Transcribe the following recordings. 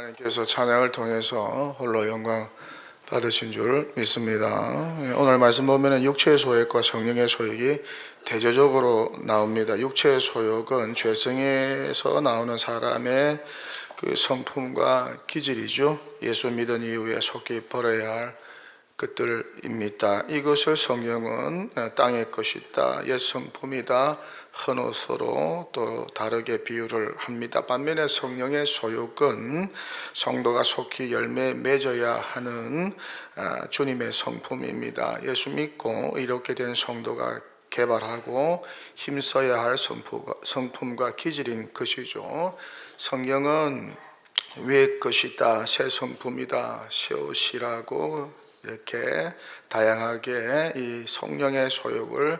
하나님께서 찬양을 통해서 홀로 영광 받으신 줄 믿습니다. 오늘 말씀 보면 육체의 소욕과 성령의 소욕이 대조적으로 나옵니다. 육체의 소욕은 죄성에서 나오는 사람의 그 성품과 기질이죠. 예수 믿은 이후에 속히 버려야 할 것들입니다. 이것을 성경은 땅의 것이다, 옛 성품이다, 헌옷으로 또 다르게 비유를 합니다. 반면에 성령의 소욕은 성도가 속히 열매 맺어야 하는 주님의 성품입니다. 예수 믿고 이렇게 된 성도가 개발하고 힘써야 할 성품과 기질인 것이죠. 성경은 위의 것이다, 새 성품이다, 새 옷이라고 이렇게 다양하게 이 성령의 소욕을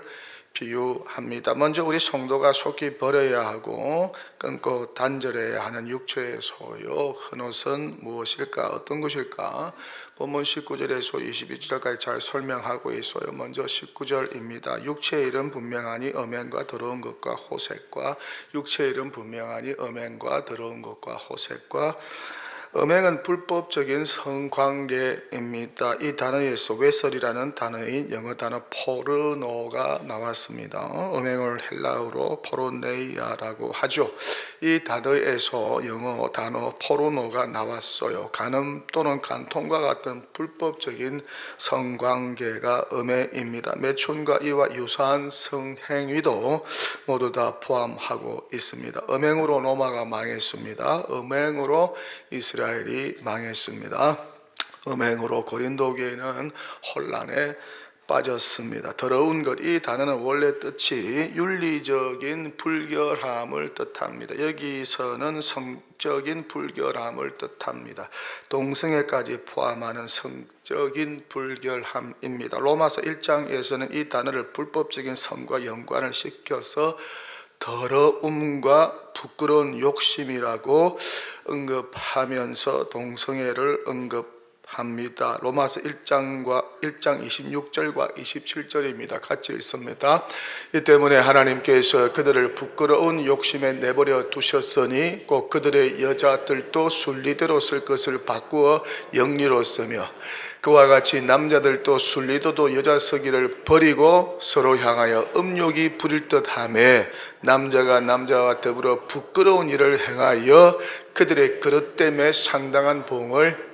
비유합니다. 먼저 우리 성도가 속히 버려야 하고 끊고 단절해야 하는 육체의 소욕, 헌옷은 무엇일까? 어떤 것일까? 본문 19절에서 22절까지 잘 설명하고 있어요. 먼저 19절입니다. 육체의 일은 분명하니 음행과 더러운 것과 호색과, 육체의 일은 분명하니 음행과 더러운 것과 호색과. 음행은 불법적인 성관계입니다. 이 단어에서 웨설이라는 단어인 영어 단어 포르노가 나왔습니다. 음행을 헬라어로 포르네이아라고 하죠. 이 단어에서 영어 단어 포르노가 나왔어요. 간음 또는 간통과 같은 불법적인 성관계가 음행입니다. 매춘과 이와 유사한 성행위도 모두 다 포함하고 있습니다. 음행으로 로마가 망했습니다. 음행으로 이스라엘이 망했습니다. 음행으로 고린도 교회는 혼란에 빠졌습니다. 더러운 것, 이 단어는 원래 뜻이 윤리적인 불결함을 뜻합니다. 여기서는 성적인 불결함을 뜻합니다. 동성애까지 포함하는 성적인 불결함입니다. 로마서 1장에서는 이 단어를 불법적인 성과 연관을 시켜서 더러움과 부끄러운 욕심이라고 언급하면서 동성애를 언급합니다. 로마서 1장 26절과 27절입니다. 같이 읽습니다. 이 때문에 하나님께서 그들을 부끄러운 욕심에 내버려 두셨으니 꼭 그들의 여자들도 순리대로 쓸 것을 바꾸어 영리로 쓰며, 그와 같이 남자들도 순리도도 여자 서기를 버리고 서로 향하여 음욕이 부릴 듯하며, 남자가 남자와 더불어 부끄러운 일을 행하여 그들의 그릇 때문에 상당한 보응을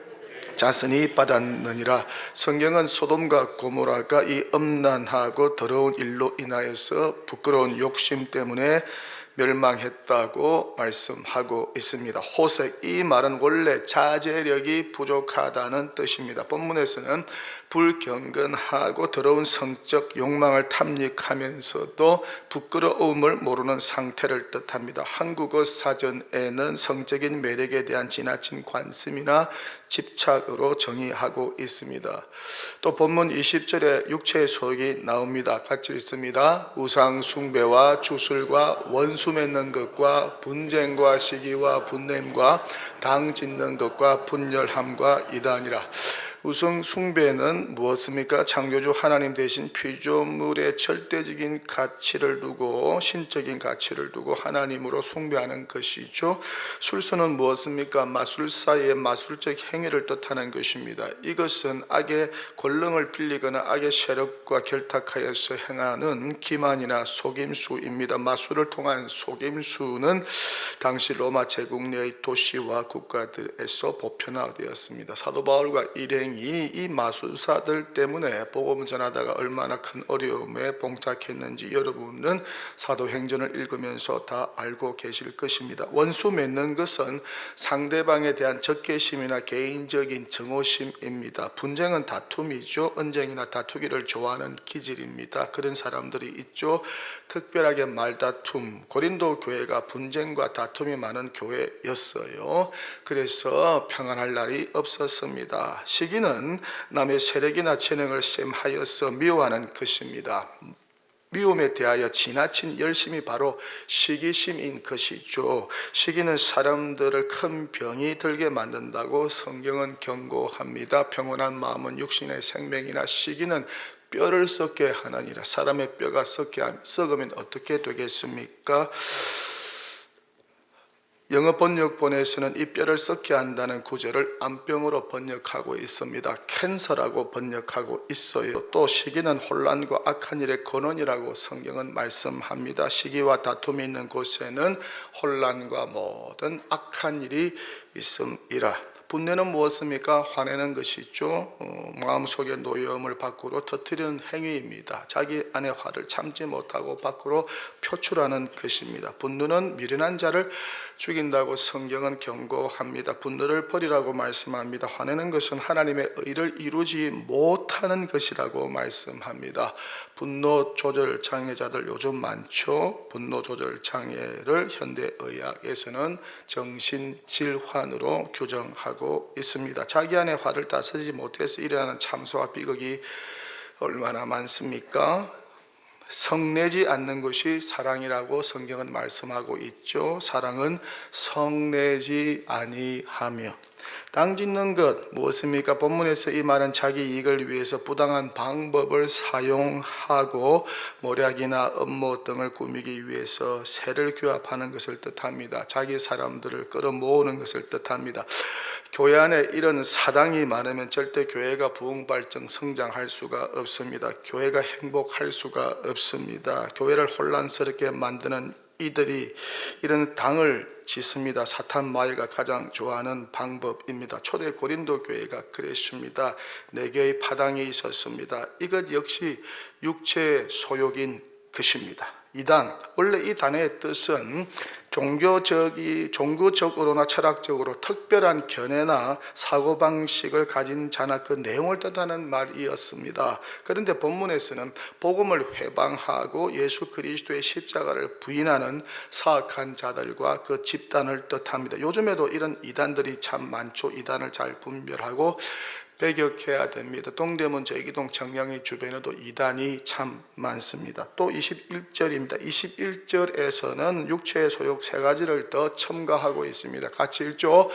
자선이 받았느니라. 성경은 소돔과 고모라가 이 음란하고 더러운 일로 인하여서 부끄러운 욕심 때문에 멸망했다고 말씀하고 있습니다. 호색, 이 말은 원래 자제력이 부족하다는 뜻입니다. 본문에서는 불경건하고 더러운 성적 욕망을 탐닉하면서도 부끄러움을 모르는 상태를 뜻합니다. 한국어 사전에는 성적인 매력에 대한 지나친 관심이나 집착으로 정의하고 있습니다. 또 본문 20절에 육체의 소욕이 나옵니다. 같이 읽습니다. 우상 숭배와 주술과 원수 맺는 것과 분쟁과 시기와 분냄과 당 짓는 것과 분열함과 이단이라. 우상 숭배는 무엇입니까? 창조주 하나님 대신 피조물의 절대적인 가치를 두고, 신적인 가치를 두고 하나님으로 숭배하는 것이죠. 술수는 무엇입니까? 마술사의 마술적 행위를 뜻하는 것입니다. 이것은 악의 권능을 빌리거나 악의 세력과 결탁하여서 행하는 기만이나 속임수입니다. 마술을 통한 속임수는 당시 로마 제국 내의 도시와 국가들에서 보편화되었습니다. 사도 바울과 일행이 이 마술사들 때문에 복음 전하다가 얼마나 큰 어려움에 봉착했는지 여러분은 사도행전을 읽으면서 다 알고 계실 것입니다. 원수 맺는 것은 상대방에 대한 적개심이나 개인적인 정오심입니다. 분쟁은 다툼이죠. 언쟁이나 다투기를 좋아하는 기질입니다. 그런 사람들이 있죠. 특별하게 말다툼, 고린도 교회가 분쟁과 다툼이 많은 교회였어요. 그래서 평안할 날이 없었습니다. 시기는 남의 세력이나 재능을 셈하여서 미워하는 것입니다. 미움에 대하여 지나친 열심이 바로 시기심인 것이죠. 시기는 사람들을 큰 병이 들게 만든다고 성경은 경고합니다. 평온한 마음은 육신의 생명이나 시기는 뼈를 썩게 하느니라. 사람의 뼈가 썩으면 어떻게 되겠습니까? 영어 번역본에서는 이 뼈를 썩게 한다는 구절을 암병으로 번역하고 있습니다. 캔서라고 번역하고 있어요. 또 시기는 혼란과 악한 일의 근원이라고 성경은 말씀합니다. 시기와 다툼이 있는 곳에는 혼란과 모든 악한 일이 있음이라. 분내는 무엇입니까? 화내는 것이죠. 마음속의 노여움을 밖으로 터뜨리는 행위입니다. 자기 안에 화를 참지 못하고 밖으로 표출하는 것입니다. 분노는 미련한 자를 죽인다고 성경은 경고합니다. 분노를 버리라고 말씀합니다. 화내는 것은 하나님의 의를 이루지 못하는 것이라고 말씀합니다. 분노 조절 장애자들 요즘 많죠. 분노 조절 장애를 현대의학에서는 정신질환으로 규정하고 있습니다. 자기 안에 화를 다스리지 못해서 일어나는 참소와 비극이 얼마나 많습니까? 성내지 않는 것이 사랑이라고 성경은 말씀하고 있죠. 사랑은 성내지 아니하며. 당짓는 것 무엇입니까? 본문에서 이 말은 자기 이익을 위해서 부당한 방법을 사용하고 모략이나 음모 등을 꾸미기 위해서 세를 규합하는 것을 뜻합니다. 자기 사람들을 끌어모으는 것을 뜻합니다. 교회 안에 이런 사당이 많으면 절대 교회가 부흥발전 성장할 수가 없습니다. 교회가 행복할 수가 없습니다. 교회를 혼란스럽게 만드는 이들이 이런 당을 짓습니다. 사탄 마귀가 가장 좋아하는 방법입니다. 초대 고린도 교회가 그랬습니다. 4개의 파당이 있었습니다. 이것 역시 육체의 소욕인 것입니다. 이단, 원래 이 단의 뜻은 종교적으로나 철학적으로 특별한 견해나 사고방식을 가진 자나 그 내용을 뜻하는 말이었습니다. 그런데 본문에서는 복음을 회방하고 예수 그리스도의 십자가를 부인하는 사악한 자들과 그 집단을 뜻합니다. 요즘에도 이런 이단들이 참 많죠. 이단을 잘 분별하고 배격해야 됩니다. 동대문 제기동 청량리 주변에도 이단이 참 많습니다. 또 21절입니다. 21절에서는 육체의 소욕 3가지를 더 첨가하고 있습니다. 같이 읽죠.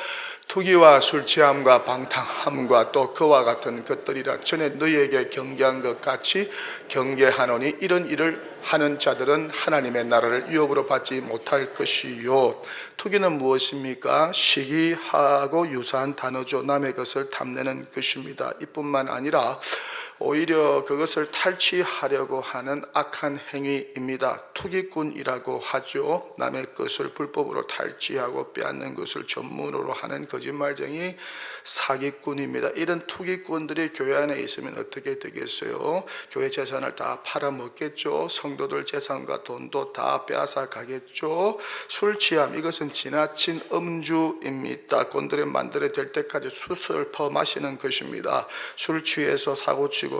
투기와 술취함과 방탕함과 또 그와 같은 것들이라 전에 너희에게 경계한 것 같이 경계하노니 이런 일을 하는 자들은 하나님의 나라를 유업으로 받지 못할 것이요. 투기는 무엇입니까? 시기하고 유사한 단어죠. 남의 것을 탐내는 것입니다. 이뿐만 아니라 오히려 그것을 탈취하려고 하는 악한 행위입니다. 투기꾼이라고 하죠. 남의 것을 불법으로 탈취하고 빼앗는 것을 전문으로 하는 거짓말쟁이 사기꾼입니다. 이런 투기꾼들이 교회 안에 있으면 어떻게 되겠어요? 교회 재산을 다 팔아먹겠죠. 성도들 재산과 돈도 다 빼앗아 가겠죠. 술 취함, 이것은 지나친 음주입니다. 곤드레 만드레 될 때까지 술을 퍼마시는 것입니다. 술 취해서 사고 치고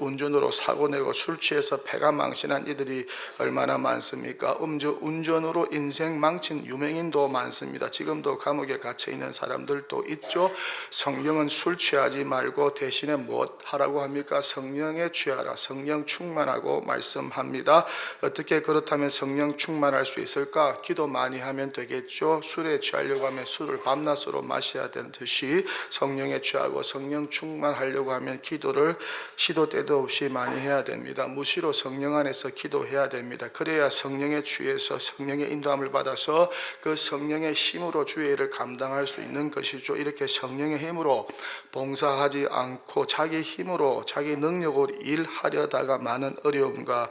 운전으로 사고 내고 술 취해서 패가 망신한 이들이 얼마나 많습니까? 운전으로 인생 망친 유명인도 많습니다. 지금도 감옥에 갇혀 있는 사람들도 있죠. 성령은 술 취하지 말고 대신에 무엇 하라고 합니까? 성령에 취하라. 성령 충만하고 말씀합니다. 어떻게 그렇다면 성령 충만할 수 있을까? 기도 많이 하면 되겠죠. 술에 취하려고 하면 술을 밤낮으로 마셔야 되는 듯이 성령에 취하고 성령 충만하려고 하면 기도를 시도 때도 없이 많이 해야 됩니다. 무시로 성령 안에서 기도해야 됩니다. 그래야 성령에 취해서 성령의 인도함을 받아서 그 성령의 힘으로 주의 일을 감당할 수 있는 것이죠. 이렇게 성령의 힘으로 봉사하지 않고 자기 힘으로 자기 능력으로 일하려다가 많은 어려움과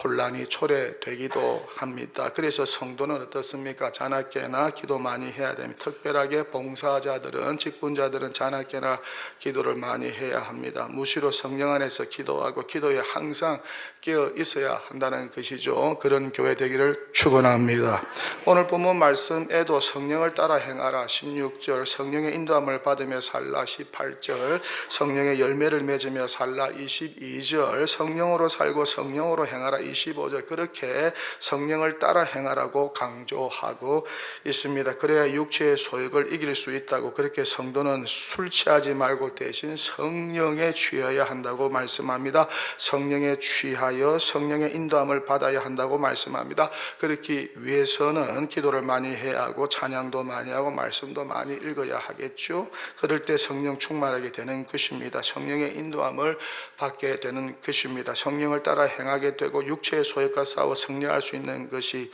혼란이 초래되기도 합니다. 그래서 성도는 어떻습니까? 자나깨나 기도 많이 해야 됩니다. 특별하게 봉사자들은, 직분자들은 자나깨나 기도를 많이 해야 합니다. 무시로 성령 안에서 기도하고 기도에 항상 깨어 있어야 한다는 것이죠. 그런 교회 되기를 축원합니다. 오늘 본문 말씀에도 성령을 따라 행하라 16절, 성령의 인도함을 받으며 살라 18절, 성령의 열매를 맺으며 살라 22절, 성령으로 살고 성령으로 행하라 25절, 그렇게 성령을 따라 행하라고 강조하고 있습니다. 그래야 육체의 소욕을 이길 수 있다고, 그렇게 성도는 술 취하지 말고 대신 성령에 취해야 한다고 말씀합니다. 성령에 취하여 성령의 인도함을 받아야 한다고 말씀합니다. 그렇기 위해서는 기도를 많이 해야 하고 찬양도 많이 하고 말씀도 많이 읽어야 하겠죠. 그럴 때 성령 충만하게 되는 것입니다. 성령의 인도함을 받게 되는 것입니다. 성령을 따라 행하게 되고 육체의 소욕과 싸워 승리할 수 있는 것이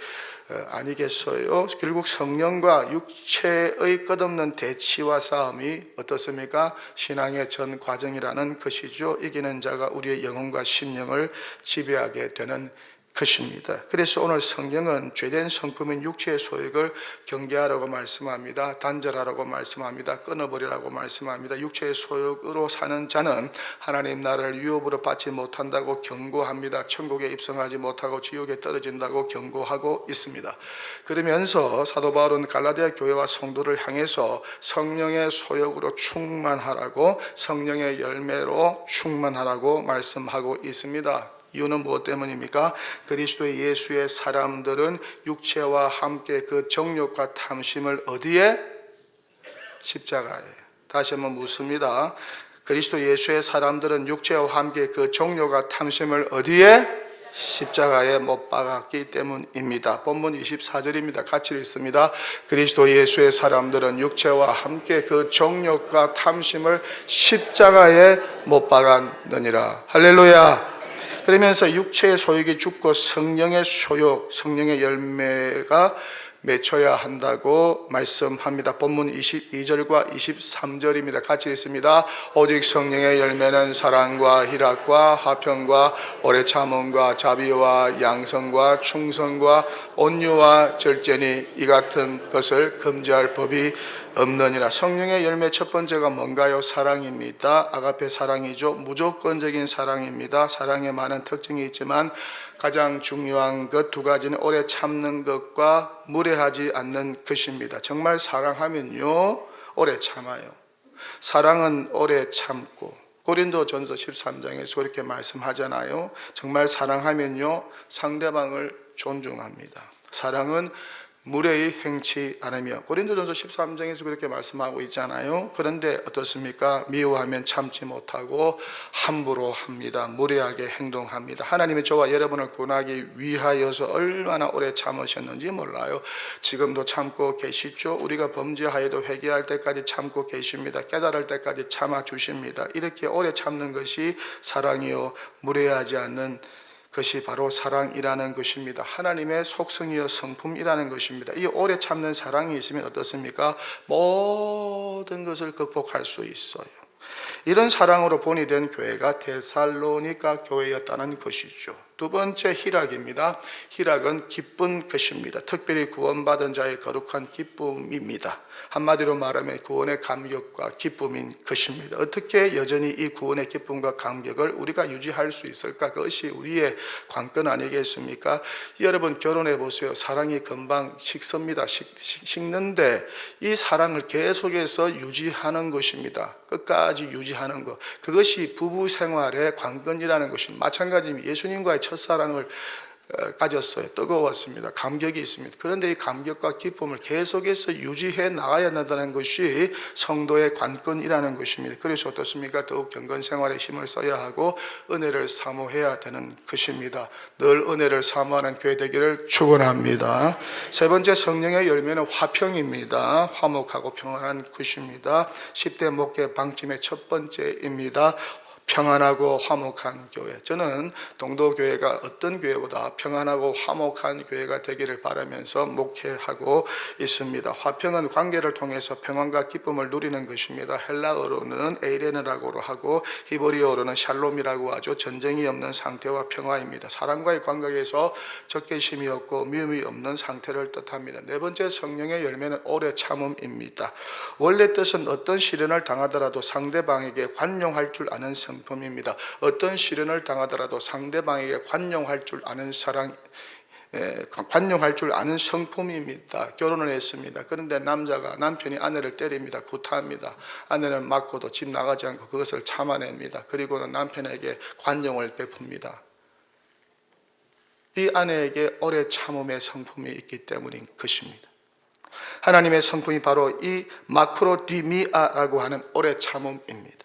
아니겠어요? 결국 성령과 육체의 끝없는 대치와 싸움이 어떻습니까? 신앙의 전 과정이라는 것이죠. 이기는 자가 우리의 영혼과 심령을 지배하게 되는 것입니다. 그래서 오늘 성경은 죄된 성품인 육체의 소욕을 경계하라고 말씀합니다. 단절하라고 말씀합니다. 끊어버리라고 말씀합니다. 육체의 소욕으로 사는 자는 하나님 나라를 유업으로 받지 못한다고 경고합니다. 천국에 입성하지 못하고 지옥에 떨어진다고 경고하고 있습니다. 그러면서 사도 바울은 갈라디아 교회와 성도를 향해서 성령의 소욕으로 충만하라고, 성령의 열매로 충만하라고 말씀하고 있습니다. 이유는 무엇 때문입니까? 그리스도 예수의 사람들은 육체와 함께 그 정욕과 탐심을 어디에? 십자가에. 다시 한번 묻습니다. 그리스도 예수의 사람들은 육체와 함께 그 정욕과 탐심을 어디에? 십자가에 못 박았기 때문입니다. 본문 24절입니다. 같이 읽습니다. 그리스도 예수의 사람들은 육체와 함께 그 정욕과 탐심을 십자가에 못 박았느니라. 할렐루야. 그러면서 육체의 소욕이 죽고 성령의 소욕, 성령의 열매가 맺혀야 한다고 말씀합니다. 본문 22절과 23절입니다. 같이 읽습니다. 오직 성령의 열매는 사랑과 희락과 화평과 오래 참음과 자비와 양성과 충성과 온유와 절제니 이 같은 것을 금지할 법이 없느니라. 성령의 열매 첫 번째가 뭔가요? 사랑입니다. 아가페 사랑이죠. 무조건적인 사랑입니다. 사랑에 많은 특징이 있지만 가장 중요한 것 두 가지는 오래 참는 것과 무례하지 않는 것입니다. 정말 사랑하면요 오래 참아요. 사랑은 오래 참고, 고린도전서 13장에서 그렇게 말씀하잖아요. 정말 사랑하면요 상대방을 존중합니다. 사랑은 무례히 행치 않으며, 고린도전서 13장에서 그렇게 말씀하고 있잖아요. 그런데 어떻습니까? 미워하면 참지 못하고 함부로 합니다. 무례하게 행동합니다. 하나님이 저와 여러분을 구원하기 위하여서 얼마나 오래 참으셨는지 몰라요. 지금도 참고 계시죠. 우리가 범죄하여도 회개할 때까지 참고 계십니다. 깨달을 때까지 참아주십니다. 이렇게 오래 참는 것이 사랑이요 무례하지 않는 것이 바로 사랑이라는 것입니다. 하나님의 속성이요 성품이라는 것입니다. 이 오래 참는 사랑이 있으면 어떻습니까? 모든 것을 극복할 수 있어요. 이런 사랑으로 본이 된 교회가 데살로니가 교회였다는 것이죠. 두 번째 희락입니다. 희락은 기쁜 것입니다. 특별히 구원받은 자의 거룩한 기쁨입니다. 한마디로 말하면 구원의 감격과 기쁨인 것입니다. 어떻게 여전히 이 구원의 기쁨과 감격을 우리가 유지할 수 있을까? 그것이 우리의 관건 아니겠습니까? 여러분 결혼해 보세요. 사랑이 금방 식습니다. 식는데 이 사랑을 계속해서 유지하는 것입니다. 끝까지 유지하는 것, 그것이 부부 생활의 관건이라는 것입니다. 마찬가지입니다. 예수님과의 첫사랑을 가졌어요. 뜨거웠습니다. 감격이 있습니다. 그런데 이 감격과 기쁨을 계속해서 유지해 나가야 한다는 것이 성도의 관건이라는 것입니다. 그래서 어떻습니까? 더욱 경건 생활에 힘을 써야 하고 은혜를 사모해야 되는 것입니다. 늘 은혜를 사모하는 교회 되기를 축원합니다. 세 번째 성령의 열매는 화평입니다. 화목하고 평안한 것입니다. 10대 목회 방침의 첫 번째입니다. 평안하고 화목한 교회. 저는 동도교회가 어떤 교회보다 평안하고 화목한 교회가 되기를 바라면서 목회하고 있습니다. 화평은 관계를 통해서 평안과 기쁨을 누리는 것입니다. 헬라어로는 에이레네라고 하고 히브리어로는 샬롬이라고 하죠. 전쟁이 없는 상태와 평화입니다. 사람과의 관계에서 적개심이 없고 미움이 없는 상태를 뜻합니다. 네 번째 성령의 열매는 오래 참음입니다. 원래 뜻은 어떤 시련을 당하더라도 상대방에게 관용할 줄 아는 성품입니다. 어떤 시련을 당하더라도 상대방에게 관용할 줄 아는 관용할 줄 아는 성품입니다. 결혼을 했습니다. 그런데 남편이 아내를 때립니다. 구타합니다. 아내는 맞고도 집 나가지 않고 그것을 참아냅니다. 그리고는 남편에게 관용을 베풉니다. 이 아내에게 오래 참음의 성품이 있기 때문인 것입니다. 하나님의 성품이 바로 이 마크로디미아라고 하는 오래 참음입니다.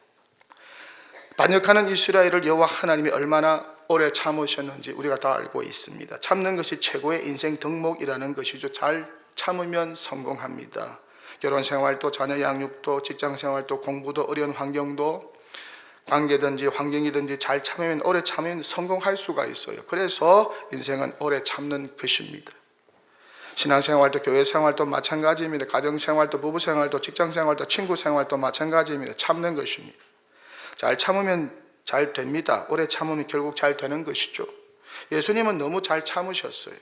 반역하는 이스라엘을 여호와 하나님이 얼마나 오래 참으셨는지 우리가 다 알고 있습니다. 참는 것이 최고의 인생 덕목이라는 것이죠. 잘 참으면 성공합니다. 결혼생활도 자녀 양육도 직장생활도 공부도 어려운 환경도 관계든지 환경이든지 잘 참으면 오래 참으면 성공할 수가 있어요. 그래서 인생은 오래 참는 것입니다. 신앙생활도 교회생활도 마찬가지입니다. 가정생활도 부부생활도 직장생활도 친구생활도 마찬가지입니다. 참는 것입니다. 잘 참으면 잘 됩니다. 오래 참으면 결국 잘 되는 것이죠. 예수님은 너무 잘 참으셨어요.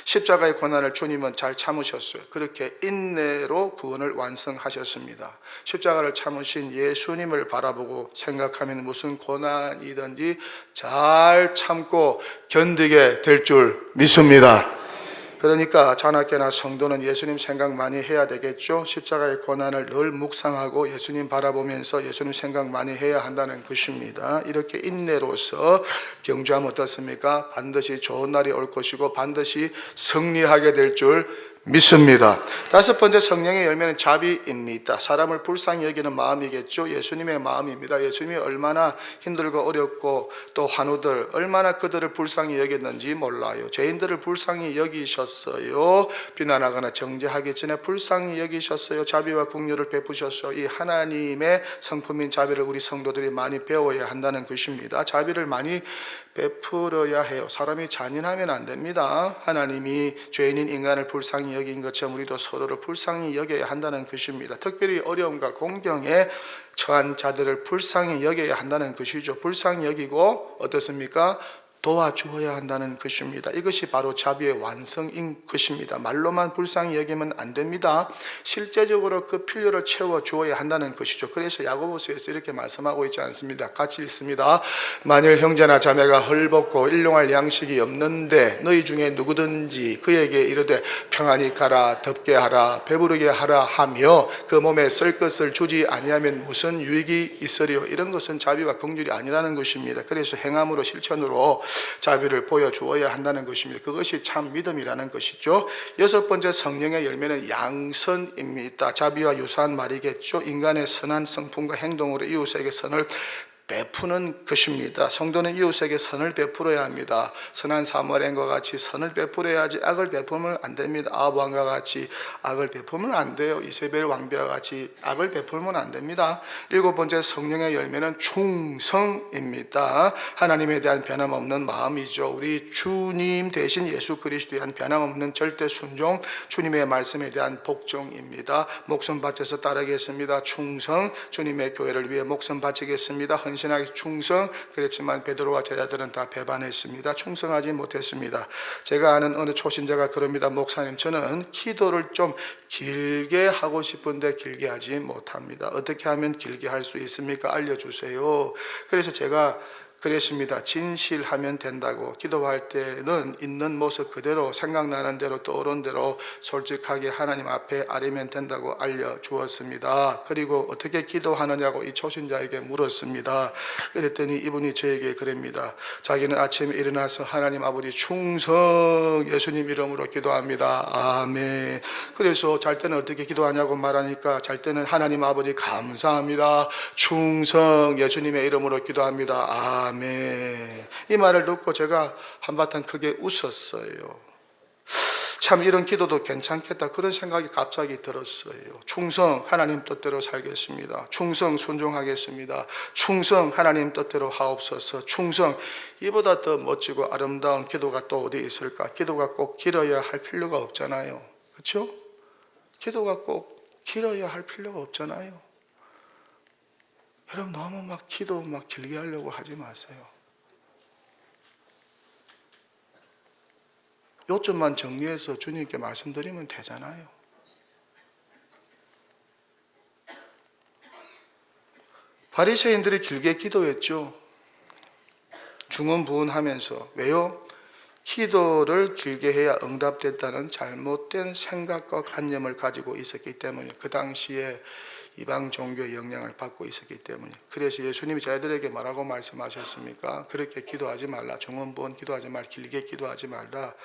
십자가의 고난을 주님은 잘 참으셨어요. 그렇게 인내로 구원을 완성하셨습니다. 십자가를 참으신 예수님을 바라보고 생각하면 무슨 고난이든지 잘 참고 견디게 될 줄 믿습니다. 그러니까 자나깨나 성도는 예수님 생각 많이 해야 되겠죠. 십자가의 고난을 늘 묵상하고 예수님 바라보면서 예수님 생각 많이 해야 한다는 것입니다. 이렇게 인내로서 경주하면 어떻습니까? 반드시 좋은 날이 올 것이고 반드시 승리하게 될 줄 믿습니다. 다섯 번째 성령의 열매는 자비입니다. 사람을 불쌍히 여기는 마음이겠죠. 예수님의 마음입니다. 예수님이 얼마나 힘들고 어렵고 또 환우들 얼마나 그들을 불쌍히 여겼는지 몰라요. 죄인들을 불쌍히 여기셨어요. 비난하거나 정죄하기 전에 불쌍히 여기셨어요. 자비와 긍휼을 베푸셨어요. 이 하나님의 성품인 자비를 우리 성도들이 많이 배워야 한다는 것입니다. 자비를 많이 베풀어야 해요. 사람이 잔인하면 안 됩니다. 하나님이 죄인인 인간을 불쌍히 여긴 것처럼 우리도 서로를 불쌍히 여겨야 한다는 것입니다. 특별히 어려움과 공경에 처한 자들을 불쌍히 여겨야 한다는 것이죠. 불쌍히 여기고 어떻습니까? 도와주어야 한다는 것입니다. 이것이 바로 자비의 완성인 것입니다. 말로만 불쌍히 여기면 안 됩니다. 실제적으로 그 필요를 채워주어야 한다는 것이죠. 그래서 야고보서에서 이렇게 말씀하고 있지 않습니다. 같이 읽습니다. 만일 형제나 자매가 헐벗고 일용할 양식이 없는데 너희 중에 누구든지 그에게 이르되 평안히 가라 덥게 하라 배부르게 하라 하며 그 몸에 쓸 것을 주지 아니하면 무슨 유익이 있으리요. 이런 것은 자비와 긍휼이 아니라는 것입니다. 그래서 행함으로 실천으로 자비를 보여주어야 한다는 것입니다. 그것이 참 믿음이라는 것이죠. 여섯 번째 성령의 열매는 양선입니다. 자비와 유사한 말이겠죠. 인간의 선한 성품과 행동으로 이웃에게 선을 베푸는 것입니다. 성도는 이웃에게 선을 베풀어야 합니다. 선한 사마리아인과 같이 선을 베풀어야지 악을 베풀면 안 됩니다. 아합 왕과 같이 악을 베풀면 안 돼요. 이세벨 왕비와 같이 악을 베풀면 안 됩니다. 일곱 번째 성령의 열매는 충성입니다. 하나님에 대한 변함없는 마음이죠. 우리 주님 대신 예수 그리스도에 대한 변함없는 절대 순종, 주님의 말씀에 대한 복종입니다. 목숨 바쳐서 따르겠습니다. 충성, 주님의 교회를 위해 목숨 바치겠습니다. 헌신하게 충성. 그랬지만 베드로와 제자들은 다 배반했습니다. 충성하지 못했습니다. 제가 아는 어느 초신자가 그럽니다. 목사님, 저는 기도를 좀 길게 하고 싶은데 길게 하지 못합니다. 어떻게 하면 길게 할 수 있습니까? 알려주세요. 그래서 제가 그랬습니다. 진실하면 된다고. 기도할 때는 있는 모습 그대로 생각나는 대로 떠오른 대로 솔직하게 하나님 앞에 아뢰면 된다고 알려주었습니다. 그리고 어떻게 기도하느냐고 이 초신자에게 물었습니다. 그랬더니 이분이 저에게 그럽니다. 자기는 아침에 일어나서 하나님 아버지 충성 예수님 이름으로 기도합니다. 아멘. 그래서 잘 때는 어떻게 기도하냐고 말하니까 잘 때는 하나님 아버지 감사합니다. 충성 예수님의 이름으로 기도합니다. 아멘. 이 말을 듣고 제가 한바탕 크게 웃었어요. 참 이런 기도도 괜찮겠다 그런 생각이 갑자기 들었어요. 충성 하나님 뜻대로 살겠습니다. 충성 순종하겠습니다. 충성 하나님 뜻대로 하옵소서. 충성. 이보다 더 멋지고 아름다운 기도가 또 어디 있을까? 기도가 꼭 길어야 할 필요가 없잖아요. 그렇죠? 기도가 꼭 길어야 할 필요가 없잖아요. 여러분 너무 막 기도 막 길게 하려고 하지 마세요. 요점만 정리해서 주님께 말씀드리면 되잖아요. 바리새인들이 길게 기도했죠. 중언부언하면서. 왜요? 기도를 길게 해야 응답됐다는 잘못된 생각과 관념을 가지고 있었기 때문에, 그 당시에 이방 종교의 영향을 받고 있었기 때문에. 그래서 예수님이 저희들에게 뭐라고 말씀하셨습니까? 그렇게 기도하지 말라. 중언부언 기도하지 말라. 길게 기도하지 말라.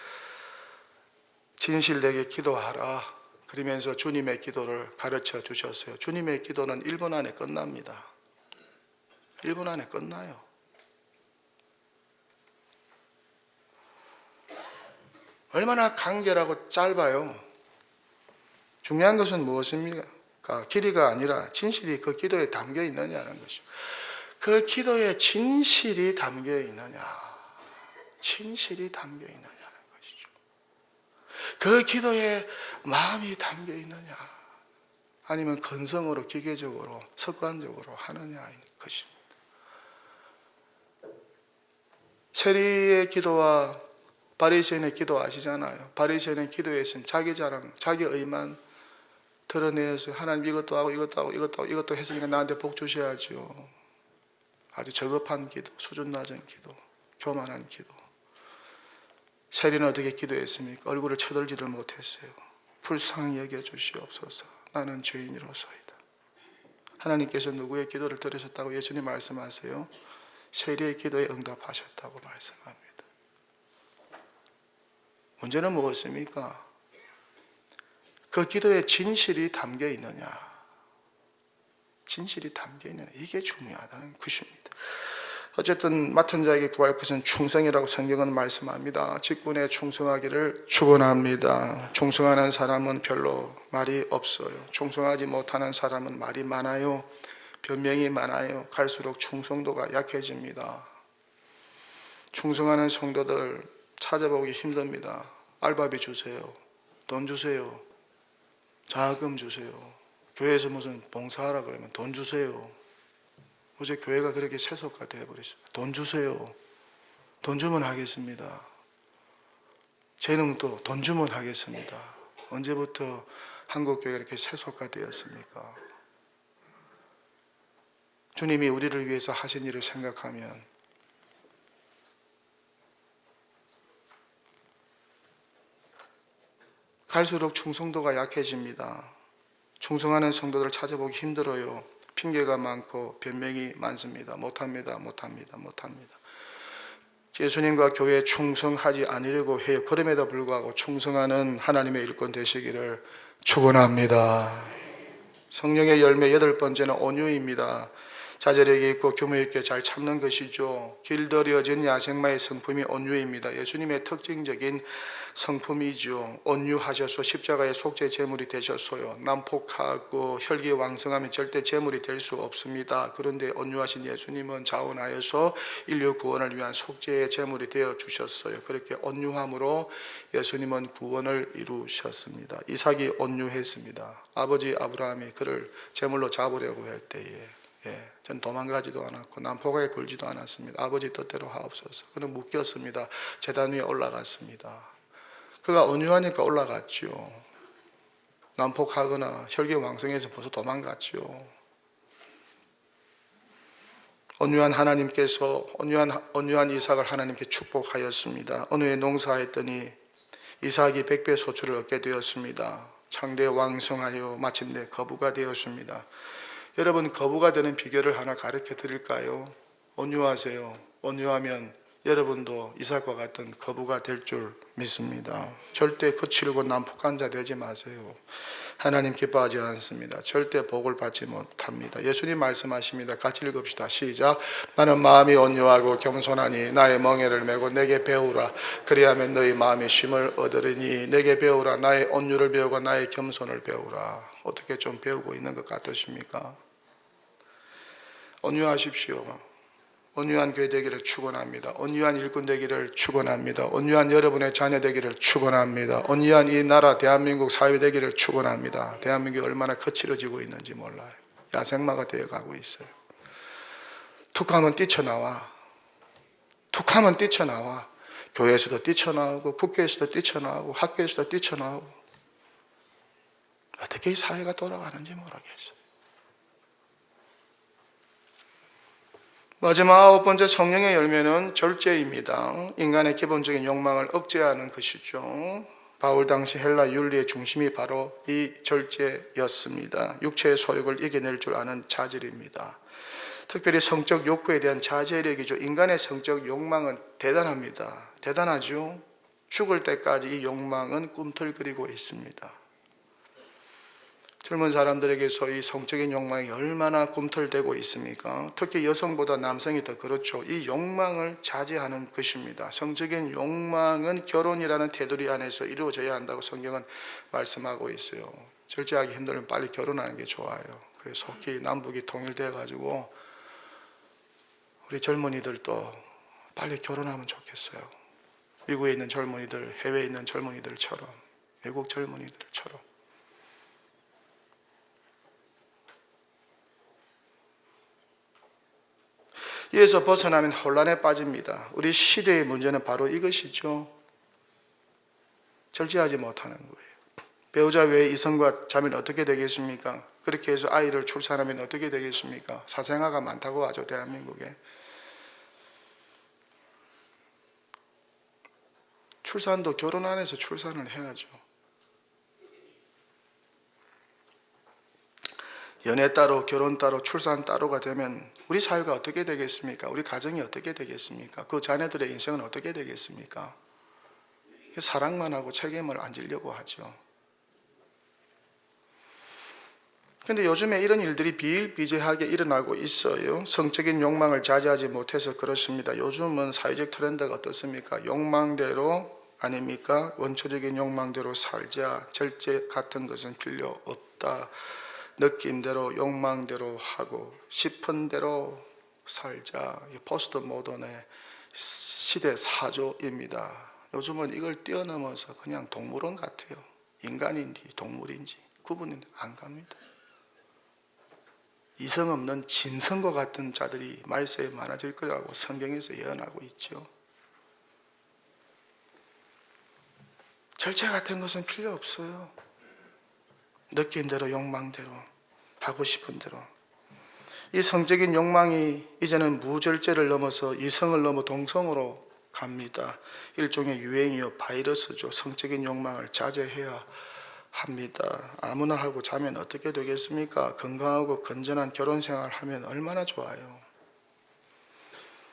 진실되게 기도하라. 그러면서 주님의 기도를 가르쳐 주셨어요. 주님의 기도는 1분 안에 끝납니다. 1분 안에 끝나요. 얼마나 간결하고 짧아요. 중요한 것은 무엇입니까? 길이가 아니라 진실이 그 기도에 담겨 있느냐는 것이죠. 그 기도에 진실이 담겨 있느냐, 진실이 담겨 있느냐는 것이죠. 그 기도에 마음이 담겨 있느냐, 아니면 건성으로 기계적으로 습관적으로 하느냐인 것입니다. 세리의 기도와 바리새인의 기도 아시잖아요. 바리새인의 기도에 있으면 자기 자랑, 자기 의만 드러내서 하나님 이것도 하고 이것도 하고 이것도 하고 이것도 했으니까 나한테 복 주셔야죠. 아주 저급한 기도, 수준 낮은 기도, 교만한 기도. 세리는 어떻게 기도했습니까? 얼굴을 쳐들지를 못했어요. 불쌍히 여겨 주시옵소서. 나는 죄인이로소이다. 하나님께서 누구의 기도를 들으셨다고 예수님 말씀하세요? 세리의 기도에 응답하셨다고 말씀합니다. 문제는 무엇입니까? 그 기도에 진실이 담겨 있느냐, 진실이 담겨 있느냐, 이게 중요하다는 것입니다. 어쨌든 맡은 자에게 구할 것은 충성이라고 성경은 말씀합니다. 직분에 충성하기를 축원합니다. 충성하는 사람은 별로 말이 없어요. 충성하지 못하는 사람은 말이 많아요. 변명이 많아요. 갈수록 충성도가 약해집니다. 충성하는 성도들 찾아보기 힘듭니다. 알바비 주세요. 돈 주세요. 자금 주세요. 교회에서 무슨 봉사하라 그러면 돈 주세요. 어제 교회가 그렇게 세속화 되어버렸어요. 돈 주세요. 돈 주면 하겠습니다. 재능도 돈 주면 하겠습니다. 언제부터 한국교회가 이렇게 세속화 되었습니까? 주님이 우리를 위해서 하신 일을 생각하면 갈수록 충성도가 약해집니다. 충성하는 성도들을 찾아보기 힘들어요. 핑계가 많고 변명이 많습니다. 못합니다. 예수님과 교회에 충성하지 않으려고 해요. 그럼에도 불구하고 충성하는 하나님의 일꾼 되시기를 축원합니다. 성령의 열매 8번째는 온유입니다. 자제력이 있고 규모 있게 잘 참는 것이죠. 길들여진 야생마의 성품이 온유입니다. 예수님의 특징적인 성품이죠. 온유하셔서 십자가의 속죄 제물이 되셨어요. 난폭하고 혈기왕성하면 절대 제물이 될 수 없습니다. 그런데 온유하신 예수님은 자원하여서 인류 구원을 위한 속죄의 제물이 되어 주셨어요. 그렇게 온유함으로 예수님은 구원을 이루셨습니다. 이삭이 온유했습니다. 아버지 아브라함이 그를 제물로 잡으려고 할 때에 전 도망가지도 않았고 난폭하게 굴지도 않았습니다. 아버지 뜻대로 하옵소서. 그는 묶였습니다. 제단 위에 올라갔습니다. 그가 온유하니까 올라갔죠. 난폭하거나 혈기왕성해서 벌써 도망갔죠. 온유한 하나님께서 온유한 이삭을 하나님께 축복하였습니다. 어느 해 농사했더니 이삭이 100배 소출을 얻게 되었습니다. 창대 왕성하여 마침내 거부가 되었습니다. 여러분, 거부가 되는 비결을 하나 가르쳐 드릴까요? 온유하세요. 온유하면 여러분도 이삭과 같은 거부가 될 줄 믿습니다. 절대 거칠고 난폭한 자 되지 마세요. 하나님 기뻐하지 않습니다. 절대 복을 받지 못합니다. 예수님 말씀하십니다. 같이 읽읍시다. 시작. 나는 마음이 온유하고 겸손하니 나의 멍에를 메고 내게 배우라. 그리하면 너희 마음이 쉼을 얻으리니 내게 배우라. 나의 온유를 배우고 나의 겸손을 배우라. 어떻게 좀 배우고 있는 것 같으십니까? 온유하십시오. 온유한 교회 되기를 축원합니다. 온유한 일꾼 되기를 축원합니다. 온유한 여러분의 자녀 되기를 축원합니다. 온유한 이 나라 대한민국 사회 되기를 축원합니다. 대한민국이 얼마나 거칠어지고 있는지 몰라요. 야생마가 되어가고 있어요. 툭하면 뛰쳐나와. 툭하면 뛰쳐나와. 교회에서도 뛰쳐나오고 국회에서도 뛰쳐나오고 학교에서도 뛰쳐나오고. 어떻게 이 사회가 돌아가는지 모르겠어요. 마지막 9번째 성령의 열매는 절제입니다. 인간의 기본적인 욕망을 억제하는 것이죠. 바울 당시 헬라 윤리의 중심이 바로 이 절제였습니다. 육체의 소욕을 이겨낼 줄 아는 자질입니다. 특별히 성적 욕구에 대한 자제력이죠. 인간의 성적 욕망은 대단합니다. 대단하죠. 죽을 때까지 이 욕망은 꿈틀거리고 있습니다. 젊은 사람들에게서 이 성적인 욕망이 얼마나 꿈틀대고 있습니까? 특히 여성보다 남성이 더 그렇죠. 이 욕망을 자제하는 것입니다. 성적인 욕망은 결혼이라는 테두리 안에서 이루어져야 한다고 성경은 말씀하고 있어요. 절제하기 힘들면 빨리 결혼하는 게 좋아요. 그래서 속히 남북이 통일되어 가지고 우리 젊은이들도 빨리 결혼하면 좋겠어요. 미국에 있는 젊은이들, 해외에 있는 젊은이들처럼, 외국 젊은이들처럼. 이에서 벗어나면 혼란에 빠집니다. 우리 시대의 문제는 바로 이것이죠. 절제하지 못하는 거예요. 배우자 외에 이성과 자매는 어떻게 되겠습니까? 그렇게 해서 아이를 출산하면 어떻게 되겠습니까? 사생아가 많다고 하죠, 대한민국에. 출산도 결혼 안에서 출산을 해야죠. 연애 따로, 결혼 따로, 출산 따로가 되면 우리 사회가 어떻게 되겠습니까? 우리 가정이 어떻게 되겠습니까? 그 자녀들의 인생은 어떻게 되겠습니까? 사랑만 하고 책임을 안 지려고 하죠. 그런데 요즘에 이런 일들이 비일비재하게 일어나고 있어요. 성적인 욕망을 자제하지 못해서 그렇습니다. 요즘은 사회적 트렌드가 어떻습니까? 욕망대로 아닙니까? 원초적인 욕망대로 살자. 절제 같은 것은 필요 없다. 느낌대로 욕망대로 하고 싶은 대로 살자. 포스트 모던의 시대 사조입니다. 요즘은 이걸 뛰어넘어서 그냥 동물원 같아요. 인간인지 동물인지 구분이 안 갑니다. 이성 없는 짐승과 같은 자들이 말세에 많아질 거라고 성경에서 예언하고 있죠. 절제 같은 것은 필요 없어요. 느낌대로 욕망대로 하고 싶은 대로. 이 성적인 욕망이 이제는 무절제를 넘어서 이성을 넘어 동성으로 갑니다. 일종의 유행이요, 바이러스죠. 성적인 욕망을 자제해야 합니다. 아무나 하고 자면 어떻게 되겠습니까? 건강하고 건전한 결혼 생활을 하면 얼마나 좋아요.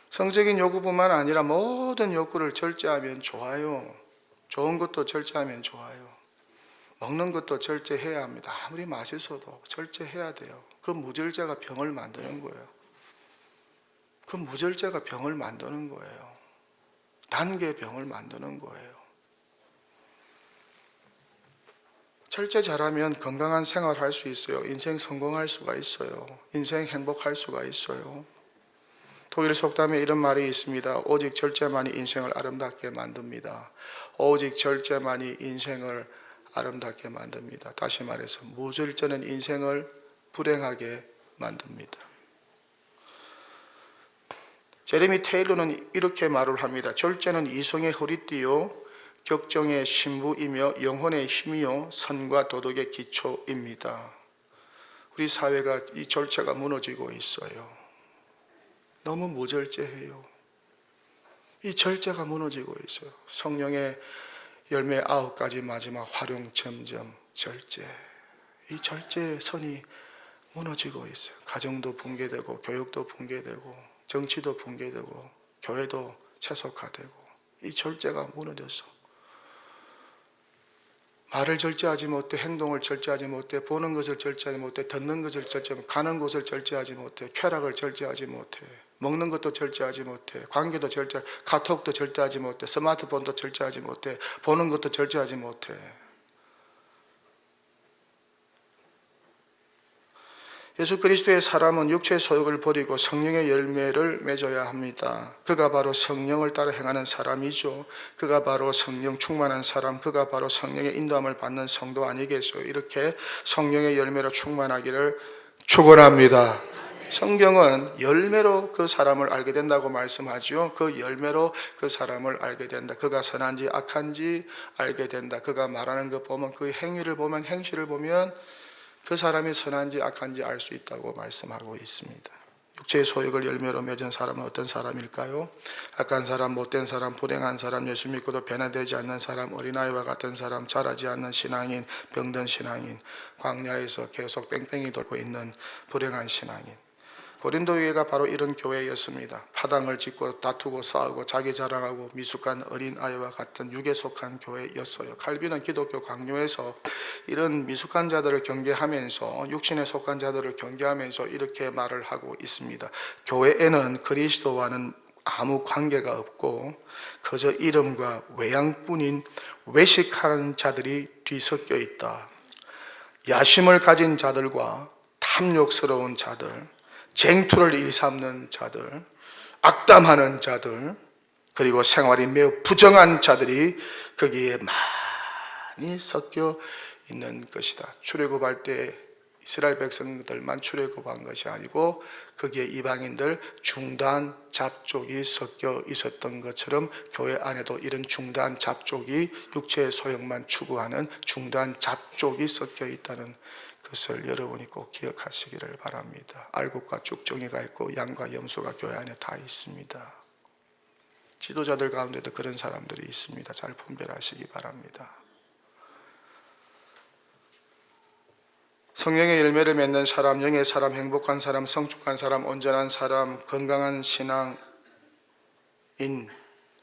성적인 요구뿐만 아니라 모든 욕구를 절제하면 좋아요. 좋은 것도 절제하면 좋아요. 먹는 것도 절제해야 합니다. 아무리 맛있어도 절제해야 돼요. 그 무절제가 병을 만드는 거예요. 그 무절제가 병을 만드는 거예요. 단계 병을 만드는 거예요. 절제 잘하면 건강한 생활을 할 수 있어요. 인생 성공할 수가 있어요. 인생 행복할 수가 있어요. 독일 속담에 이런 말이 있습니다. 오직 절제만이 인생을 아름답게 만듭니다. 오직 절제만이 인생을 아름답게 만듭니다. 다시 말해서 무절제는 인생을 불행하게 만듭니다. 제레미 테일러는 이렇게 말을 합니다. 절제는 이성의 허리띠요, 격정의 신부이며 영혼의 힘이요, 선과 도덕의 기초입니다. 우리 사회가 이 절제가 무너지고 있어요. 너무 무절제해요. 이 절제가 무너지고 있어요. 성령의 열매 9가지 마지막 활용 점점 절제. 이 절제의 선이 무너지고 있어요. 가정도 붕괴되고 교육도 붕괴되고 정치도 붕괴되고 교회도 세속화되고 이 절제가 무너져서 말을 절제하지 못해, 행동을 절제하지 못해, 보는 것을 절제하지 못해, 듣는 것을 절제하지 못해, 가는 곳을 절제하지 못해, 쾌락을 절제하지 못해, 먹는 것도 절제하지 못해, 관계도 카톡도 절제하지 못해, 스마트폰도 절제하지 못해, 보는 것도 절제하지 못해. 예수 그리스도의 사람은 육체의 소욕을 버리고 성령의 열매를 맺어야 합니다. 그가 바로 성령을 따라 행하는 사람이죠. 그가 바로 성령 충만한 사람, 그가 바로 성령의 인도함을 받는 성도 아니겠어요? 이렇게 성령의 열매로 충만하기를 축원합니다. 성경은 열매로 그 사람을 알게 된다고 말씀하죠. 그 열매로 그 사람을 알게 된다. 그가 선한지 악한지 알게 된다. 그가 말하는 것 보면, 그 행위를 보면, 행실을 보면 그 사람이 선한지 악한지 알 수 있다고 말씀하고 있습니다. 육체의 소욕을 열매로 맺은 사람은 어떤 사람일까요? 악한 사람, 못된 사람, 불행한 사람, 예수 믿고도 변화되지 않는 사람, 어린아이와 같은 사람, 자라지 않는 신앙인, 병든 신앙인, 광야에서 계속 뺑뺑이 돌고 있는 불행한 신앙인. 고린도 교회가 바로 이런 교회였습니다. 파당을 짓고 다투고 싸우고 자기 자랑하고 미숙한 어린아이와 같은 육에 속한 교회였어요. 칼빈은 기독교 강요에서 이런 미숙한 자들을 경계하면서, 육신에 속한 자들을 경계하면서 이렇게 말을 하고 있습니다. 교회에는 그리스도와는 아무 관계가 없고 그저 이름과 외양뿐인 외식하는 자들이 뒤섞여 있다. 야심을 가진 자들과 탐욕스러운 자들, 쟁투를 일삼는 자들, 악담하는 자들, 그리고 생활이 매우 부정한 자들이 거기에 많이 섞여 있는 것이다. 출애굽할 때 이스라엘 백성들만 출애굽한 것이 아니고 거기에 이방인들 중단 잡족이 섞여 있었던 것처럼 교회 안에도 이런 중단 잡족이 육체의 소욕만 추구하는 중단 잡족이 섞여 있다는 것을 여러분이 꼭 기억하시기를 바랍니다. 알곡과 쭉정이가 있고 양과 염소가 교회 안에 다 있습니다. 지도자들 가운데도 그런 사람들이 있습니다. 잘 분별하시기 바랍니다. 성령의 열매를 맺는 사람, 영의 사람, 행복한 사람, 성숙한 사람, 온전한 사람, 건강한 신앙인,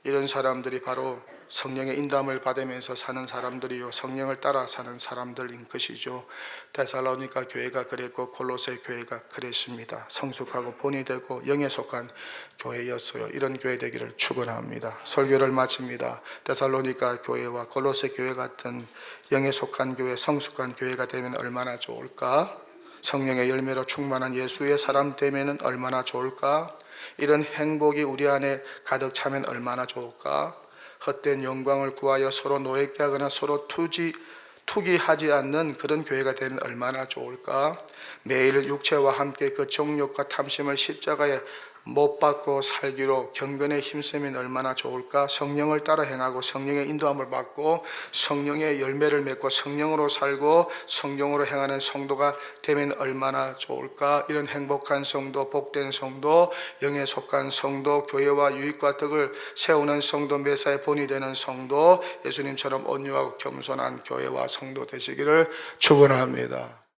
이런 사람들이 바로 성령의 인도함을 받으면서 사는 사람들이요, 성령을 따라 사는 사람들인 것이죠. 데살로니가 교회가 그랬고 골로새 교회가 그랬습니다. 성숙하고 본이 되고 영에 속한 교회였어요. 이런 교회 되기를 축원합니다. 설교를 마칩니다. 데살로니가 교회와 골로새 교회 같은 영에 속한 교회, 성숙한 교회가 되면 얼마나 좋을까? 성령의 열매로 충만한 예수의 사람 되면 얼마나 좋을까? 이런 행복이 우리 안에 가득 차면 얼마나 좋을까? 헛된 영광을 구하여 서로 노예케 하거나 서로 투기하지 않는 그런 교회가 되면 얼마나 좋을까? 매일 육체와 함께 그 정욕과 탐심을 십자가에 못 받고 살기로 경건에 힘쓰면 얼마나 좋을까? 성령을 따라 행하고 성령의 인도함을 받고 성령의 열매를 맺고 성령으로 살고 성령으로 행하는 성도가 되면 얼마나 좋을까? 이런 행복한 성도, 복된 성도, 영에 속한 성도, 교회와 유익과 덕을 세우는 성도, 매사에 본이 되는 성도, 예수님처럼 온유하고 겸손한 교회와 성도 되시기를 축원합니다.